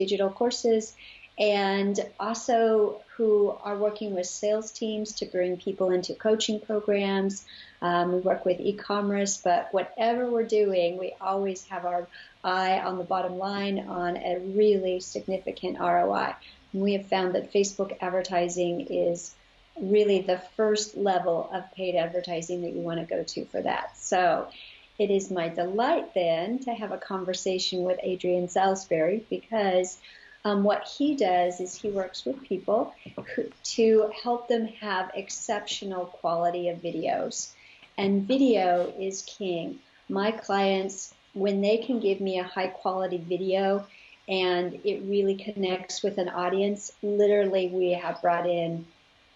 digital courses, and also who are working with sales teams to bring people into coaching programs. We work with e-commerce, but whatever we're doing, we always have our eye on the bottom line on a really significant ROI. And we have found that Facebook advertising is really the first level of paid advertising that you want to go to for that. So it is my delight then to have a conversation with Adrian Salisbury, because what he does is he works with people to help them have exceptional quality of videos. And video is king. My clients, when they can give me a high quality video and it really connects with an audience, literally we have brought in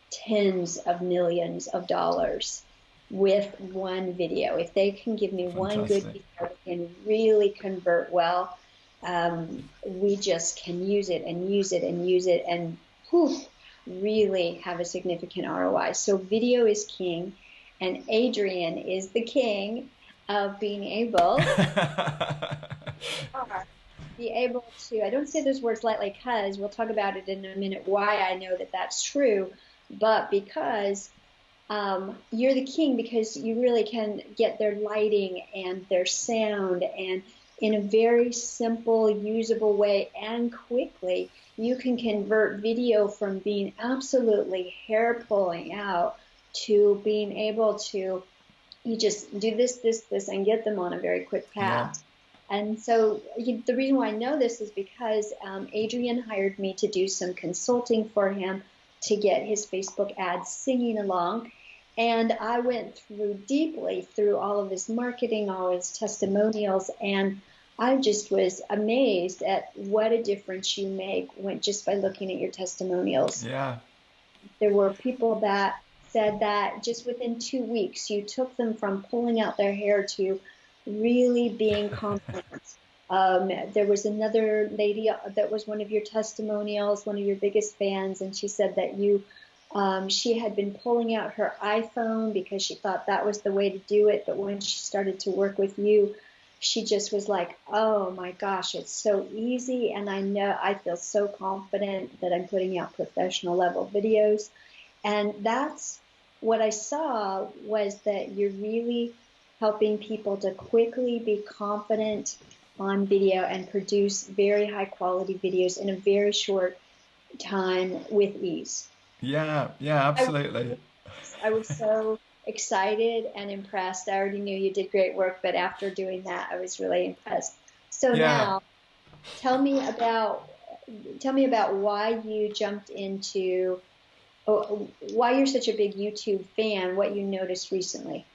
tens of millions of dollars with one video. If they can give me one good video and really convert well, we just can use it and use it and use it and poof, really have a significant ROI. So video is king, and Adrian is the king of being able be able to, I don't say those words lightly because we'll talk about it in a minute why I know that that's true, but because you're the king, because you really can get their lighting and their sound, and in a very simple, usable way and quickly, you can convert video from being absolutely hair pulling out to being able to, you just do this, this, this, and get them on a very quick path. Yeah. And so the reason why I know this is because Adrian hired me to do some consulting for him to get his Facebook ads singing along. And I went deeply through all of his marketing, all his testimonials, and I just was amazed at what a difference you make just by looking at your testimonials. Yeah. There were people that said that just within 2 weeks, you took them from pulling out their hair to really being confident. There was another lady that was one of your testimonials, one of your biggest fans, and she said that she had been pulling out her iPhone because she thought that was the way to do it, but when she started to work with you, she just was like, oh my gosh, it's so easy, and I feel so confident that I'm putting out professional level videos. And that's what I saw, was that you're really helping people to quickly be confident on video and produce very high quality videos in a very short time with ease. Yeah, absolutely. I was so excited and impressed. I already knew you did great work, but after doing that, I was really impressed. So now, tell me about why you jumped into, why you're such a big YouTube fan, what you noticed recently.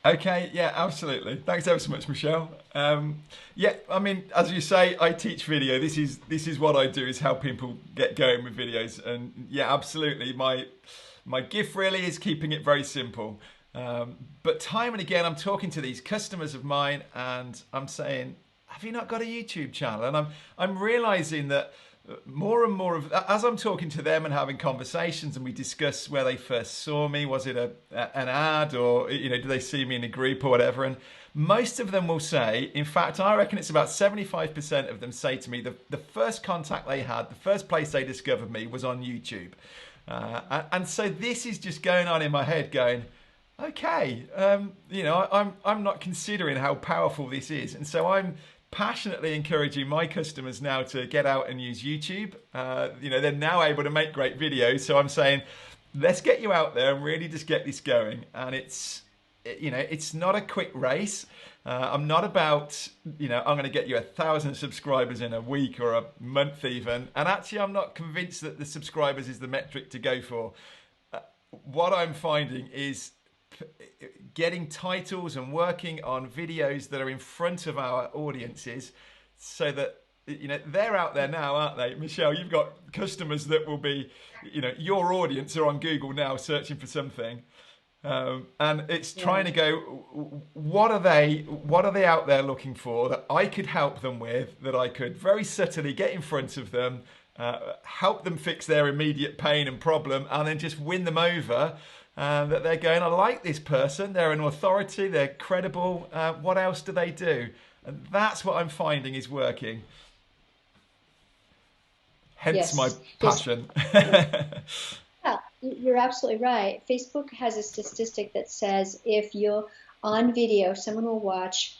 Okay, yeah, absolutely. Thanks ever so much, Michelle. Yeah, I mean, as you say, I teach video. This is what I do, is help people get going with videos. And yeah, absolutely. My gift really is keeping it very simple. But time and again, I'm talking to these customers of mine, and I'm saying, "Have you not got a YouTube channel?" And I'm realizing that more and more as I'm talking to them and having conversations, and we discuss where they first saw me, was it an ad, or do they see me in a group or whatever, and most of them will say, in fact I reckon it's about 75% of them say to me the first contact they had, the first place they discovered me was on YouTube. And so this is just going on in my head going, okay, I'm not considering how powerful this is, and so I'm passionately encouraging my customers now to get out and use YouTube. They're now able to make great videos. So I'm saying, let's get you out there and really just get this going. And it's not a quick race. I'm not about, I'm going to get you 1,000 subscribers in a week or a month even. And actually, I'm not convinced that the subscribers is the metric to go for. What I'm finding is getting titles and working on videos that are in front of our audiences, so that they're out there now, aren't they, Michelle? You've got customers that will be, your audience are on Google now searching for something, and it's trying to go, what are they out there looking for that I could help them with, that I could very subtly get in front of them, help them fix their immediate pain and problem, and then just win them over. That they're going, I like this person, they're an authority, they're credible, what else do they do? And that's what I'm finding is working. hence my Yes. Yes. passion. Yeah, you're absolutely right. Facebook has a statistic that says if you're on video, someone will watch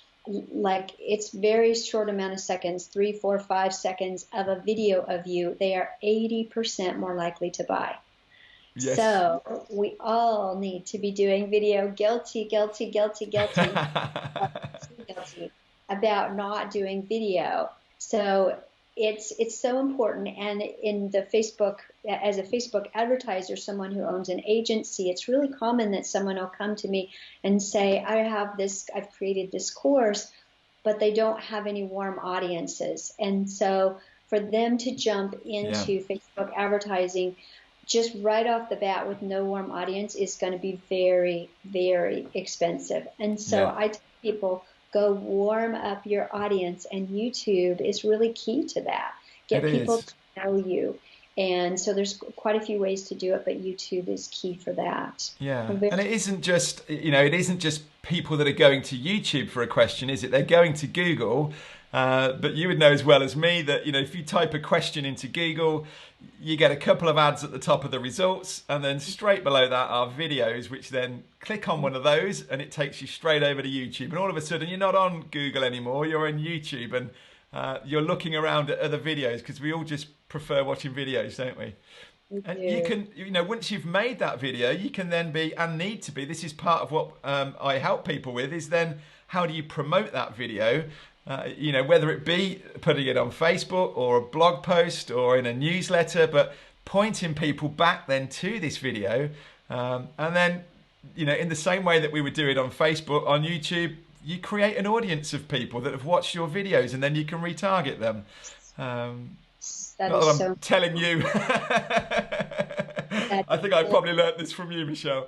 like it's very short amount of seconds, 3, 4, 5 seconds of a video of you, they are 80% more likely to buy. Yes. So we all need to be doing video. Guilty, guilty, guilty, guilty, guilty about not doing video. So it's so important. And in the Facebook, as a Facebook advertiser, someone who owns an agency, it's really common that someone will come to me and say, I've created this course, but they don't have any warm audiences. And so for them to jump Yeah. into Facebook advertising just right off the bat with no warm audience is going to be very, very expensive. And so Yeah. I tell people, go warm up your audience, and YouTube is really key to that. It Get people is. to know you. And so there's quite a few ways to do it, but YouTube is key for that. Yeah. I'm very- And it isn't just, it isn't just people that are going to YouTube for a question, is it? They're going to Google. But you would know as well as me that, if you type a question into Google, you get a couple of ads at the top of the results, and then straight below that are videos, which then click on one of those and it takes you straight over to YouTube. And all of a sudden you're not on Google anymore, you're on YouTube, and you're looking around at other videos, because we all just prefer watching videos, don't we? And you can, once you've made that video, you can then be, and need to be, this is part of what I help people with, is then how do you promote that video? Whether it be putting it on Facebook or a blog post or in a newsletter, but pointing people back then to this video. And then, in the same way that we would do it on Facebook, on YouTube, you create an audience of people that have watched your videos, and then you can retarget them. That Not is that so. I'm telling you. I think I probably learnt this from you, Michelle.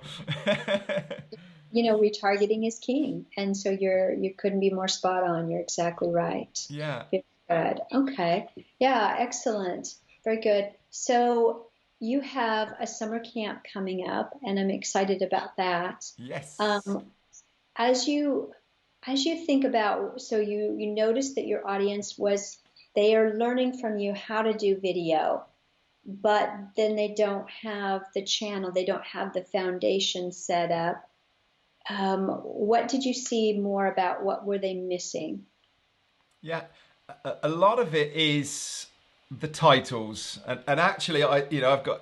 Retargeting is king, and so you couldn't be more spot on. You're exactly right. Yeah. Very good. Okay. Yeah, excellent. Very good. So you have a summer camp coming up, and I'm excited about that. Yes. As you think about, so you noticed that your audience they are learning from you how to do video, but then they don't have the channel, they don't have the foundation set up. What did you see more about? What were they missing? Yeah, a lot of it is the titles, and actually, I've got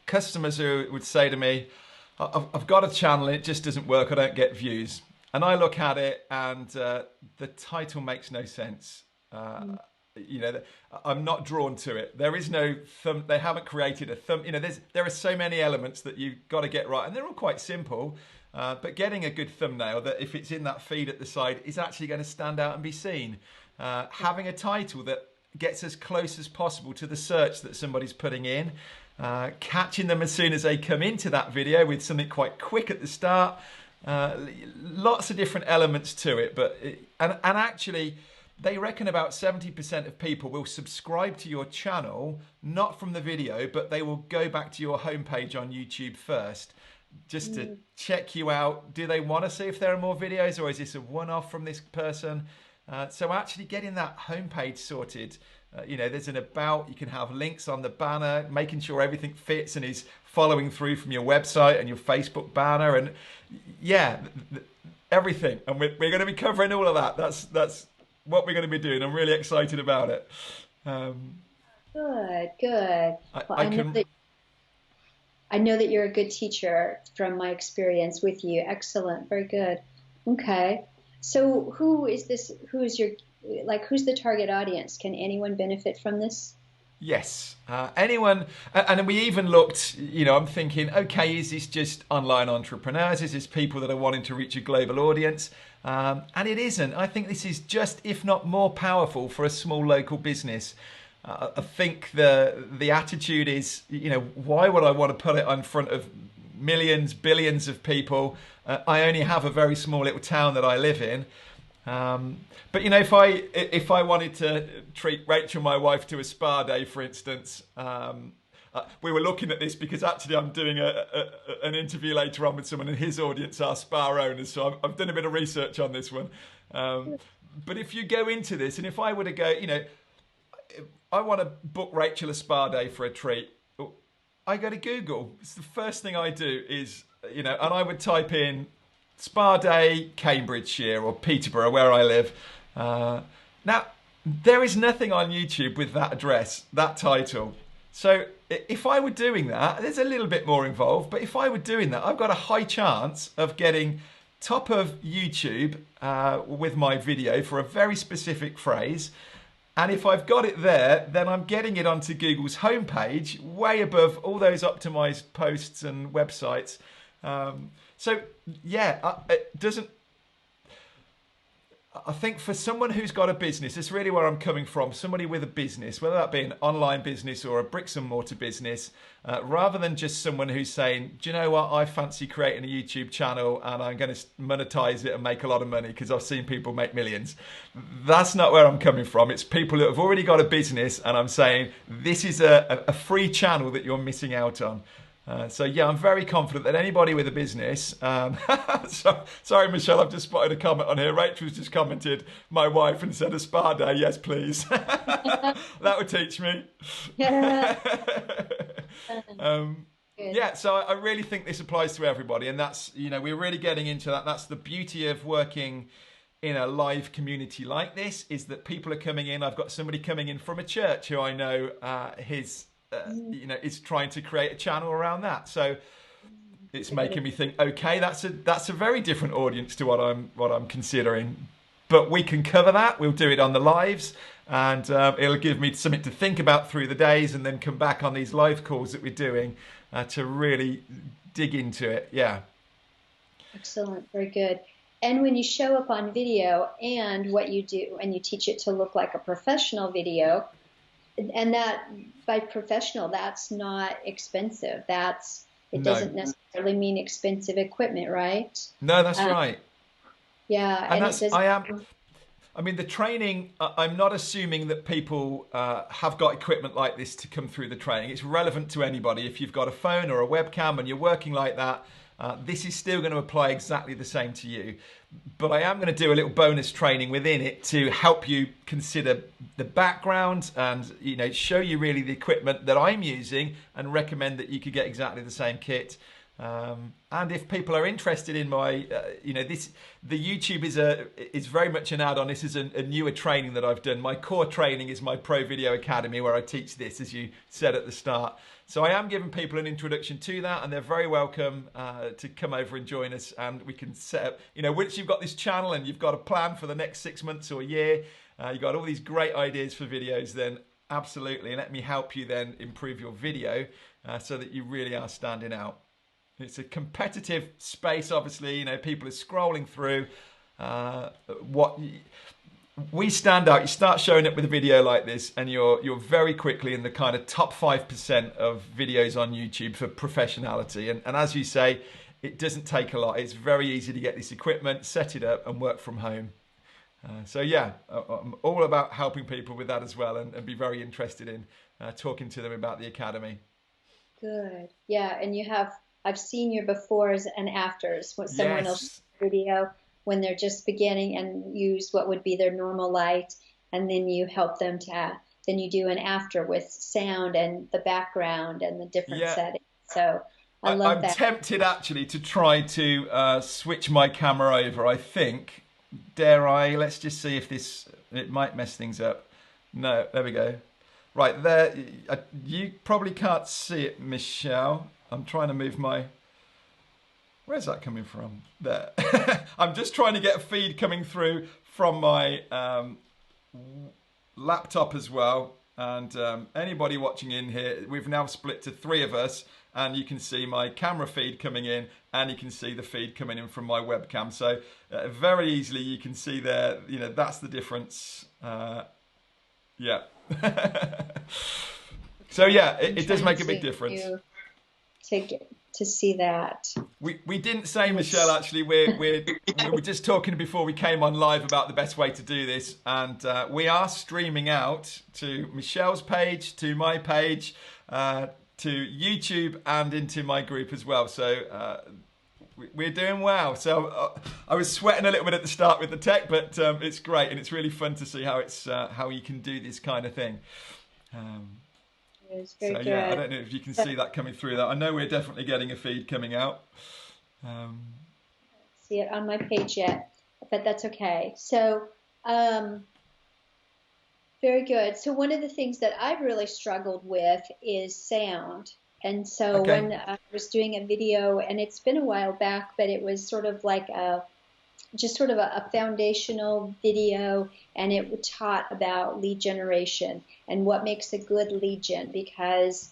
customers who would say to me, "I've got a channel, and it just doesn't work. I don't get views." And I look at it, and the title makes no sense. I'm not drawn to it. There is no thumb. They haven't created a thumb. There are so many elements that you've got to get right, and they're all quite simple. But getting a good thumbnail that, if it's in that feed at the side, is actually going to stand out and be seen. Having a title that gets as close as possible to the search that somebody's putting in. Catching them as soon as they come into that video with something quite quick at the start. Lots of different elements to it. And actually, they reckon about 70% of people will subscribe to your channel, not from the video, but they will go back to your homepage on YouTube first, just to check you out. Do they want to see if there are more videos, or is this a one-off from this person? So actually getting that homepage sorted, there's an about, you can have links on the banner, making sure everything fits and is following through from your website and your Facebook banner, and everything. And we're going to be covering all of that. That's what we're going to be doing. I'm really excited about it. Good. I know that you're a good teacher from my experience with you. Excellent. Very good. Okay. So who's the target audience? Can anyone benefit from this? Yes. Anyone. And we even looked, I'm thinking, okay, is this just online entrepreneurs? Is this people that are wanting to reach a global audience? And it isn't. I think this is just, if not more powerful, for a small local business. I think the attitude is, why would I want to put it in front of millions, billions of people? I only have a very small little town that I live in. But if I wanted to treat Rachel, my wife, to a spa day, for instance, we were looking at this because actually I'm doing an interview later on with someone, and his audience are spa owners. So I've done a bit of research on this one. But if you go into this, and if I were to go, I want to book Rachel a spa day for a treat. I go to Google. It's the first thing I do is, and I would type in spa day, Cambridgeshire or Peterborough, where I live. Now, there is nothing on YouTube with that address, that title. So if I were doing that, there's a little bit more involved, but if I were doing that, I've got a high chance of getting top of YouTube with my video for a very specific phrase. And if I've got it there, then I'm getting it onto Google's homepage, way above all those optimized posts and websites. So yeah, it doesn't. I think for someone who's got a business, it's really where I'm coming from. Somebody with a business, whether that be an online business or a bricks and mortar business, rather than just someone who's saying, do you know what, I fancy creating a YouTube channel and I'm going to monetize it and make a lot of money because I've seen people make millions. That's not where I'm coming from. It's people that have already got a business and I'm saying, this is a free channel that you're missing out on. So yeah, I'm very confident that anybody with a business, sorry Michelle, I've just spotted a comment on here. Rachel's just commented, my wife, and said a spa day, yes please. That would teach me. Yeah. Yeah, so I really think this applies to everybody, and that's, we're really getting into that. That's the beauty of working in a live community like this, is that people are coming in. I've got somebody coming in from a church who I know is trying to create a channel around that. So it's making me think, okay, that's a very different audience to what I'm considering. But we can cover that. We'll do it on the lives, and it'll give me something to think about through the days, and then come back on these live calls that we're doing to really dig into it. Yeah. Excellent. Very good. And when you show up on video, and what you do, and you teach it to look like a professional video, and that by professional, that's not expensive. It doesn't necessarily mean expensive equipment, right? No, that's right. Yeah, I mean, the training, I'm not assuming that people have got equipment like this to come through the training. It's relevant to anybody. If you've got a phone or a webcam and you're working like that, this is still going to apply exactly the same to you. But I am going to do a little bonus training within it to help you consider the background and, show you really the equipment that I'm using, and recommend that you could get exactly the same kit. And if people are interested in my, the YouTube is very much an add-on. This is a newer training that I've done. My core training is my Pro Video Academy, where I teach this, as you said at the start. So I am giving people an introduction to that, and they're very welcome to come over and join us, and we can set up, once you've got this channel and you've got a plan for the next 6 months or a year, you've got all these great ideas for videos, then absolutely, let me help you then improve your video so that you really are standing out. It's a competitive space, obviously. People are scrolling through. We stand out. You start showing up with a video like this, and you're very quickly in the kind of top 5% of videos on YouTube for professionality. And as you say, it doesn't take a lot. It's very easy to get this equipment, set it up, and work from home. So yeah, I'm all about helping people with that as well, and be very interested in talking to them about the Academy. Good. Yeah, and I've seen your befores and afters. What someone else's video when they're just beginning, and use what would be their normal light, and then you help them then you do an after with sound and the background and the different settings. So I'm that. I'm tempted actually to try to switch my camera over. I think, dare I? Let's just see if it might mess things up. No, there we go. Right there, you probably can't see it, Michelle. I'm trying to move where's that coming from? There. I'm just trying to get a feed coming through from my laptop as well. And anybody watching in here, we've now split to 3 of us, and you can see my camera feed coming in, and you can see the feed coming in from my webcam. So very easily you can see there, that's the difference. Yeah. So yeah, it does make a big difference. To see that. We didn't say, Michelle, actually, we were just talking before we came on live about the best way to do this, and we are streaming out to Michelle's page, to my page, to YouTube, and into my group as well. So we're doing well. So I was sweating a little bit at the start with the tech, but it's great, and it's really fun to see how you can do this kind of thing. It was very So good. yeah, I don't know if you can see that coming through. That I know we're definitely getting a feed coming out. See it on my page yet, but that's okay. So, um, very good. So one of the things that I've really struggled with is sound. And so Okay. when I was doing a video, and it's been a while back, but it was sort of like just sort of a foundational video, and it taught about lead generation and what makes a good lead gen, because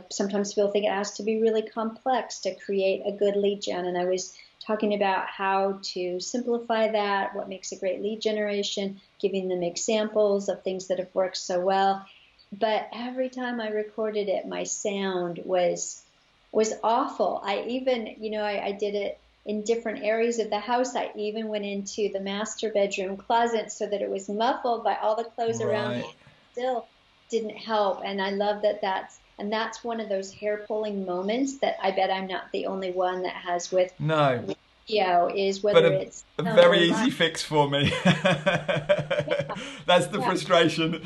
sometimes people think it has to be really complex to create a good lead gen, and I was talking about how to simplify that, what makes a great lead generation, giving them examples of things that have worked so well. But every time I recorded it, my sound was awful. I even, I did it in different areas of the house. I even went into the master bedroom closet so that it was muffled by all the clothes around me. Right. Still didn't help. And I love that's one of those hair pulling moments that I bet I'm not the only one that has with No. video, is But whether it's a sound very or easy light. fix for me. Yeah, That's the yeah. frustration.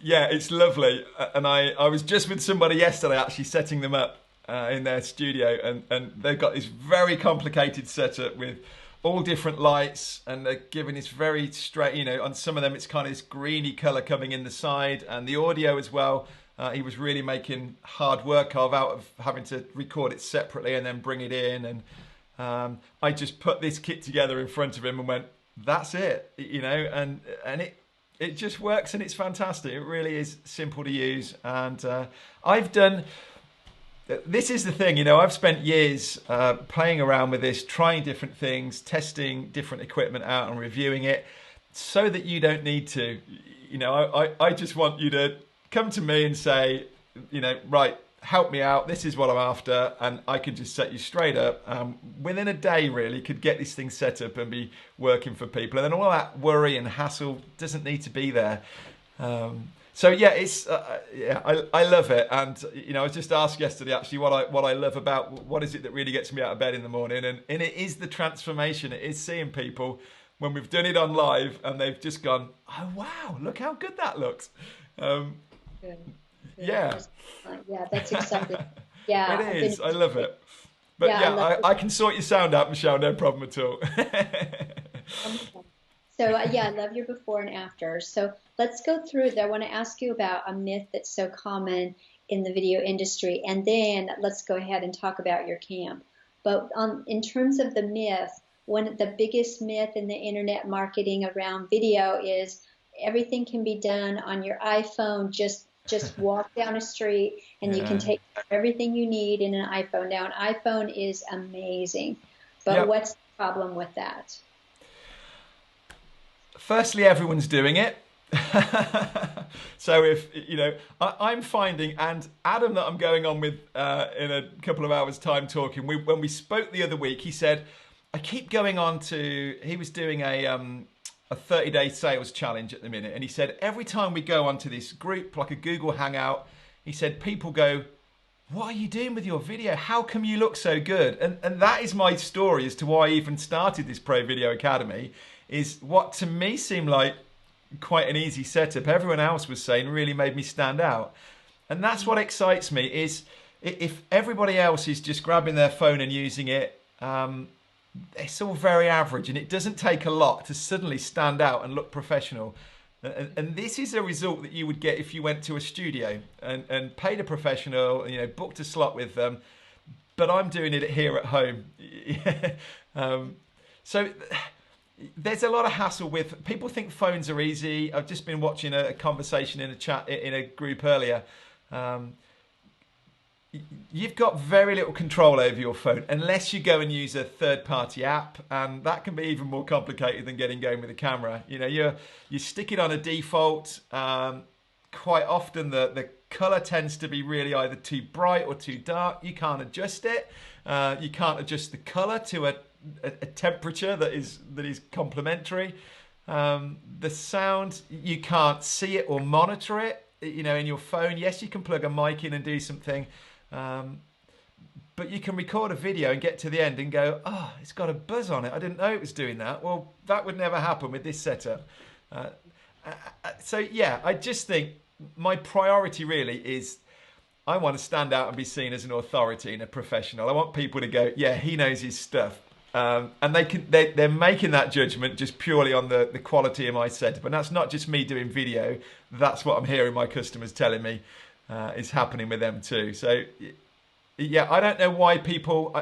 Yeah, it's lovely. And I was just with somebody yesterday actually setting them up in their studio, and they've got this very complicated setup with all different lights, and they're giving this very straight, on some of them it's kind of this greeny colour coming in the side, and the audio as well. He was really making hard work out of having to record it separately and then bring it in, and I just put this kit together in front of him and went, that's it, and it just works, and it's fantastic. It really is simple to use, and this is the thing, I've spent years playing around with this, trying different things, testing different equipment out and reviewing it, so that you don't need to. I just want you to come to me and say, right, help me out, this is what I'm after, and I could just set you straight up. Within a day, really, could get this thing set up and be working for people. And then all that worry and hassle doesn't need to be there. So yeah, it's I love it, and I was just asked yesterday actually what I love about what is it that really gets me out of bed in the morning, and it is the transformation. It is seeing people when we've done it on live and they've just gone, oh wow, look how good that looks. Good. Yeah, Yeah, that's exciting. Yeah, it is. I love it. But yeah, yeah, I can sort your sound out, Michelle. No problem at all. So I love your before and after. So let's go through it. I want to ask you about a myth that's so common in the video industry, and then let's go ahead and talk about your camp. But in terms of the myth, one of the biggest myth in the internet marketing around video is everything can be done on your iPhone. Just walk down a street and you can take everything you need in an iPhone. Now, an iPhone is amazing, but what's the problem with that? Firstly, everyone's doing it. So if, I'm finding, and Adam that I'm going on with in a couple of hours time talking, when we spoke the other week, he said, I keep going on to, he was doing a 30-day sales challenge at the minute. And he said, every time we go onto this group, like a Google Hangout, he said, people go, what are you doing with your video? How come you look so good? And that is my story as to why I even started this Pro Video Academy, is what to me seemed like quite an easy setup. Everyone else was saying really made me stand out. And that's what excites me, is if everybody else is just grabbing their phone and using it, it's all very average, and it doesn't take a lot to suddenly stand out and look professional. And this is a result that you would get if you went to a studio and paid a professional, booked a slot with them. But I'm doing it here at home. So there's a lot of hassle with, people think phones are easy. I've just been watching a conversation in a chat in a group earlier. You've got very little control over your phone unless you go and use a third-party app, and that can be even more complicated than getting going with a camera. You stick it on a default. Quite often the color tends to be really either too bright or too dark. You can't adjust it. You can't adjust the color to a temperature that is complementary. The sound, you can't see it or monitor it. In your phone, yes, you can plug a mic in and do something. But you can record a video and get to the end and go, oh, it's got a buzz on it. I didn't know it was doing that. Well, that would never happen with this setup. So yeah, I just think my priority really is I want to stand out and be seen as an authority and a professional. I want people to go, yeah, he knows his stuff. And they're making that judgment just purely on the quality of my setup. And that's not just me doing video. That's what I'm hearing my customers telling me is happening with them too. So, yeah, I don't know why people,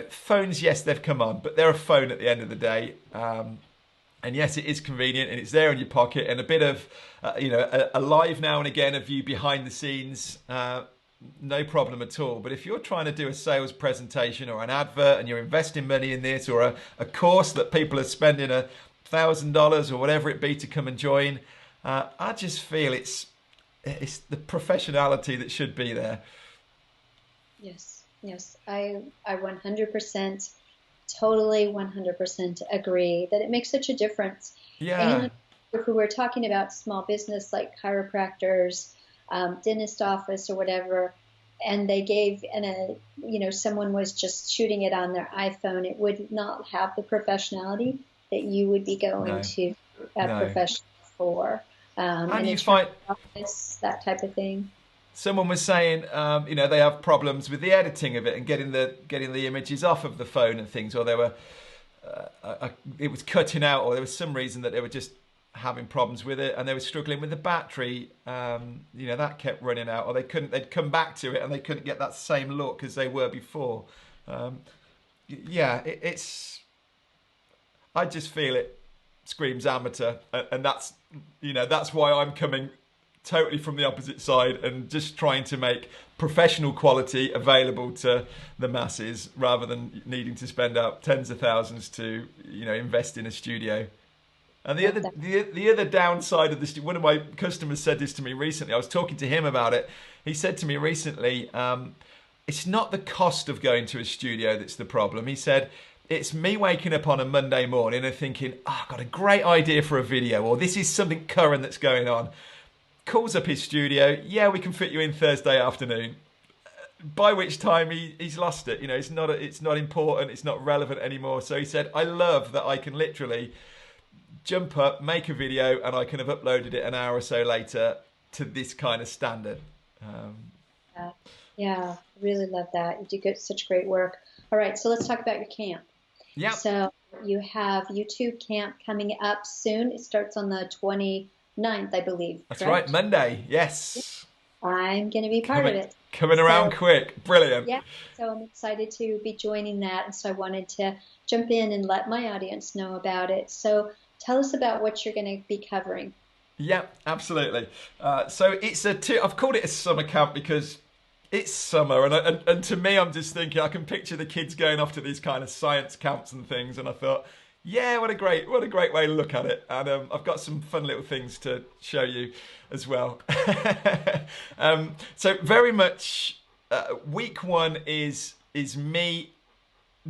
phones, yes, they've come on, but they're a phone at the end of the day. And yes, it is convenient and it's there in your pocket, and a bit of, a live now and again of you behind the scenes, no problem at all. But if you're trying to do a sales presentation or an advert and you're investing money in this, or a course that people are spending $1,000 or whatever it be to come and join, I just feel it's the professionality that should be there. Yes, I 100%, totally 100% agree that it makes such a difference. Yeah. And if we were talking about small business like chiropractors, dentist office or whatever, and they gave, someone was just shooting it on their iPhone, it would not have the professionality that you would be going to a professional for. And you find office, that type of thing. Someone was saying, they have problems with the editing of it and getting the images off of the phone and things, or they were, it was cutting out, or there was some reason that they were just having problems with it, and they were struggling with the battery. That kept running out, or they'd come back to it and they couldn't get that same look as they were before. I just feel it screams amateur, and that's why I'm coming totally from the opposite side and just trying to make professional quality available to the masses, rather than needing to spend out tens of thousands to invest in a studio. And the other downside of this, one of my customers said this to me recently. I was talking to him about it. He said to me recently, it's not the cost of going to a studio that's the problem. He said, it's me waking up on a Monday morning and thinking, I've got a great idea for a video, or this is something current that's going on. Calls up his studio, yeah, we can fit you in Thursday afternoon. By which time he's lost it. It's not important, it's not relevant anymore. So he said, I love that I can literally jump up, make a video, and I can have uploaded it an hour or so later to this kind of standard. Yeah, really love that. You do such great work. All right, so let's talk about your camp. Yeah. So you have YouTube camp coming up soon. It starts on the 29th, I believe. That's correct? right, Monday. Yes. I'm going to be part of it. Coming around quick. Brilliant. Yeah, so I'm excited to be joining that, and so I wanted to jump in and let my audience know about it. So tell us about what you're going to be covering. Yeah, absolutely. So I've called it a summer camp because it's summer, and to me, I'm just thinking I can picture the kids going off to these kind of science camps and things, and I thought, yeah, what a great way to look at it. And I've got some fun little things to show you as well. So very much, week one is me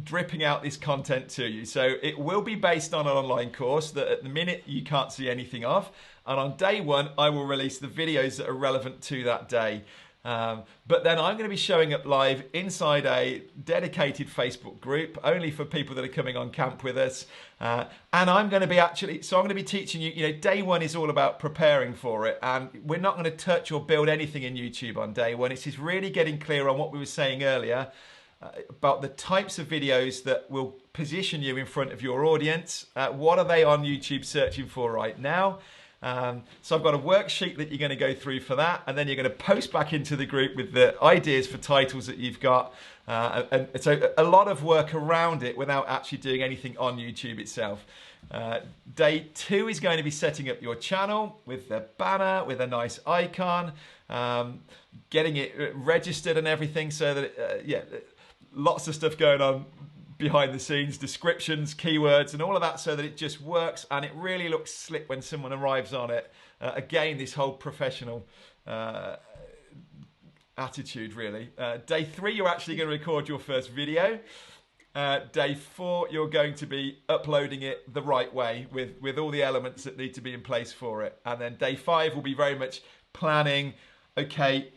dripping out this content to you. So it will be based on an online course that at the minute you can't see anything of. And on day one, I will release the videos that are relevant to that day. But then I'm going to be showing up live inside a dedicated Facebook group only for people that are coming on camp with us. And I'm going to be teaching you, day one is all about preparing for it. And we're not going to touch or build anything in YouTube on day one. It's just really getting clear on what we were saying earlier about the types of videos that will position you in front of your audience. What are they on YouTube searching for right now? So I've got a worksheet that you're going to go through for that, and then you're going to post back into the group with the ideas for titles that you've got, and so a lot of work around it without actually doing anything on YouTube itself. Day two is going to be setting up your channel with the banner, with a nice icon, getting it registered and everything, so that lots of stuff going on behind the scenes, descriptions, keywords, and all of that, so that it just works and it really looks slick when someone arrives on it. Again, this whole professional attitude, really. Day three, you're actually going to record your first video. Day four, you're going to be uploading it the right way with all the elements that need to be in place for it. And then day five will be very much planning. Okay,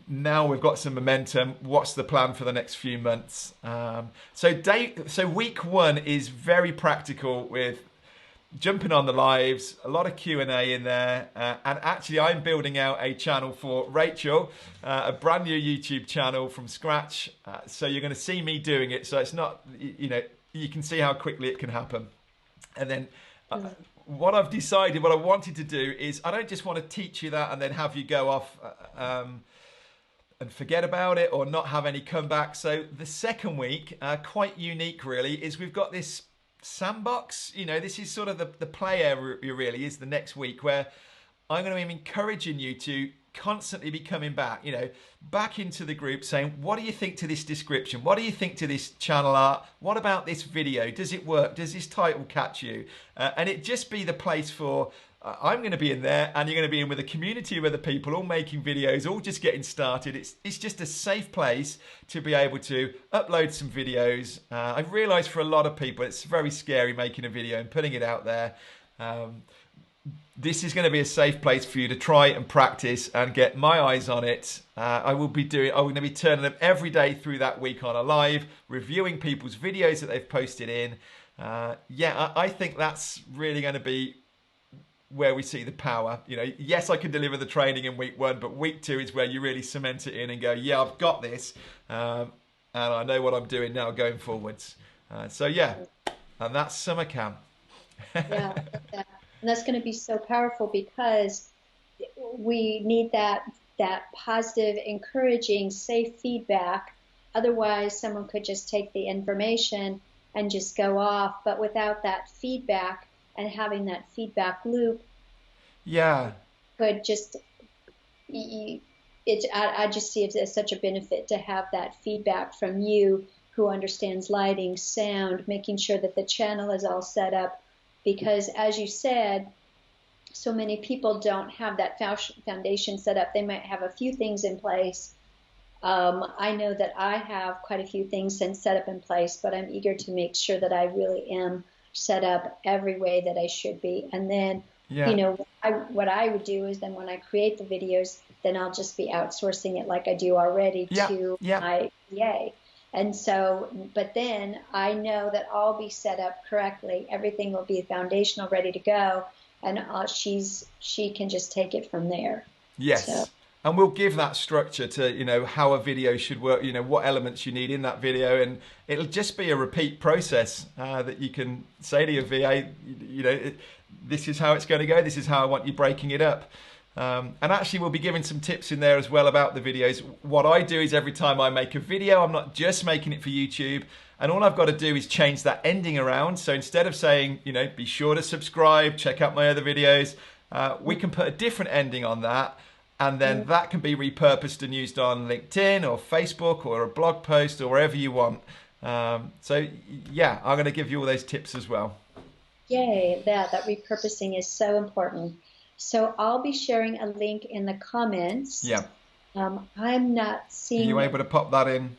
now we've got some momentum. What's the plan for the next few months? So week one is very practical with jumping on the lives, a lot of Q&A in there, and actually I'm building out a channel for Rachel, a brand new YouTube channel from scratch, so you're going to see me doing it, so it's not, you can see how quickly it can happen. And then what I've decided, what I wanted to do is, I don't just want to teach you that and then have you go off and forget about it or not have any comeback. So the second week, quite unique really, is we've got this sandbox. This is sort of the play area really, is the next week, where I'm going to be encouraging you to constantly be coming back, back into the group, saying, what do you think to this description? What do you think to this channel art? What about this video? Does it work? Does this title catch you? And it just be the place for, I'm going to be in there, and you're going to be in with a community of other people, all making videos, all just getting started. It's just a safe place to be able to upload some videos. I've realised for a lot of people, it's very scary making a video and putting it out there. This is going to be a safe place for you to try and practice and get my eyes on it. I'm going to be turning them every day through that week on a live, reviewing people's videos that they've posted in. I think that's really going to be where we see the power. Yes, I can deliver the training in week 1, but week 2 is where you really cement it in and go, yeah, I've got this, and I know what I'm doing now going forwards. And that's summer camp. Yeah, and that's going to be so powerful, because we need that positive, encouraging, safe feedback. Otherwise, someone could just take the information and just go off. But without that feedback and having that feedback loop, could just, I just see it as such a benefit to have that feedback from you, who understands lighting, sound, making sure that the channel is all set up. Because as you said, so many people don't have that foundation set up. They might have a few things in place. I know that I have quite a few things set up in place, but I'm eager to make sure that I really am set up every way that I should be. And then, what I would do is, then when I create the videos, then I'll just be outsourcing it like I do already to my PA. And so, but then I know that I'll be set up correctly. Everything will be foundational, ready to go. And she can just take it from there. Yes. So. And we'll give that structure to, how a video should work, what elements you need in that video. And it'll just be a repeat process that you can say to your VA, this is how it's going to go. This is how I want you breaking it up. And actually, we'll be giving some tips in there as well about the videos. What I do is, every time I make a video, I'm not just making it for YouTube. And all I've got to do is change that ending around. So instead of saying, be sure to subscribe, check out my other videos, we can put a different ending on that. And then that can be repurposed and used on LinkedIn or Facebook or a blog post or wherever you want. I'm going to give you all those tips as well. Yay, that repurposing is so important. So I'll be sharing a link in the comments. Yeah. I'm not seeing... Are you able to pop that in?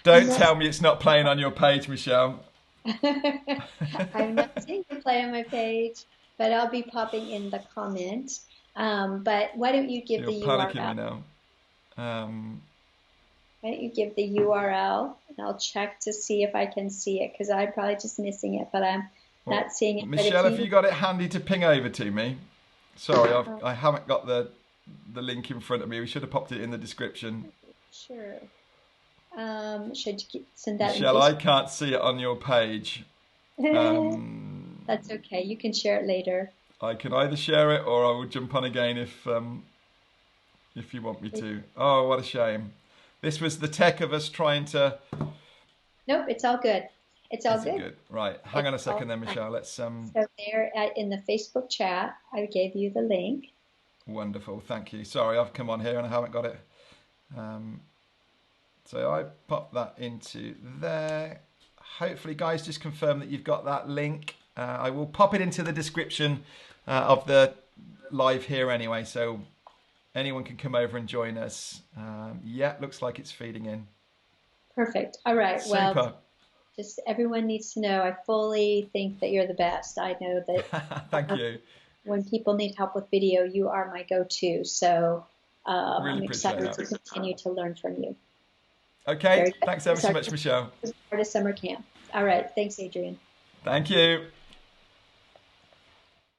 Don't tell me it's not playing on your page, Michelle. I'm not seeing it play on my page, but I'll be popping in the comment. But why don't you give the URL? You're panicking me now. Why don't you give the URL, and I'll check to see if I can see it, because I'm probably just missing it, but I'm not seeing it. Michelle, have you got it handy to ping over to me? Sorry, I haven't got the link in front of me. We should have popped it in the description. Sure. Should you send that? Michelle, I can't see it on your page. That's okay. You can share it later. I can either share it, or I will jump on again if you want me to. Oh, what a shame. This was the tech of us trying to... Nope, it's all good. It's all good. Right, hang on a second then, Michelle. Let's. So there in the Facebook chat, I gave you the link. Wonderful, thank you. Sorry, I've come on here and I haven't got it. So I popped that into there. Hopefully, guys, just confirm that you've got that link. I will pop it into the description of the live here anyway, so anyone can come over and join us. Looks like it's feeding in. Perfect. All right. Super. Well, just everyone needs to know, I fully think that you're the best. I know that. Thank you. When people need help with video, you are my go-to. So really I'm excited to continue to learn from you. Okay. Thanks ever so much, Michelle. Part of summer camp. All right. Thanks, Adrian. Thank you.